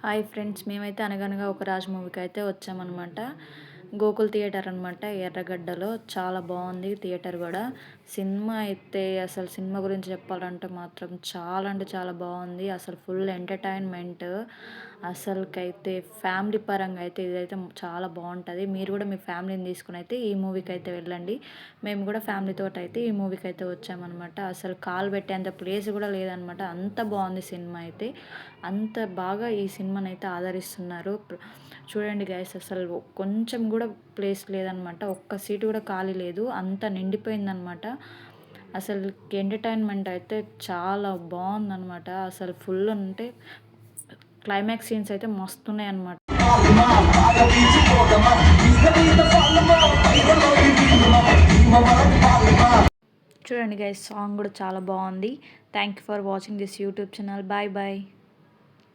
Hi friends, మేమైతే అనగనగా ఒక రాజు మూవీకి అయితే వచ్చామన్నమాట. గోకుల్ థియేటర్ అనమాట, ఎర్రగడ్డలో. చాలా బాగుంది థియేటర్ కూడా. సినిమా అయితే అసలు సినిమా గురించి చెప్పాలంటే మాత్రం చాలా అంటే చాలా బాగుంది. అసలు ఫుల్ ఎంటర్టైన్మెంట్. అసలుకైతే ఫ్యామిలీ పరంగా అయితే ఇదైతే చాలా బాగుంటుంది. మీరు కూడా మీ ఫ్యామిలీని తీసుకుని అయితే ఈ మూవీకి అయితే వెళ్ళండి. మేము కూడా ఫ్యామిలీతో అయితే ఈ మూవీకి అయితే వచ్చామన్నమాట. అసలు కాలు పెట్టేంత ప్లేస్ కూడా లేదనమాట, అంత బాగుంది సినిమా అయితే. అంత బాగా ఈ సినిమాని అయితే ఆదరిస్తున్నారు. చూడండి గైస్, అసలు కొంచెం కూడా ప్లేస్ లేదనమాట, ఒక్క సీటు కూడా ఖాళీ లేదు, అంత నిండిపోయిందనమాట. అసలు ఎంటర్టైన్మెంట్ అయితే చాలా బాగుందనమాట. అసలు ఫుల్ అంటే క్లైమాక్స్ సీన్స్ అయితే మస్తున్నాయి అనమాట. చూడండి గైస్, సాంగ్ కూడా చాలా బాగుంది. Thank you for watching this YouTube channel. Bye bye.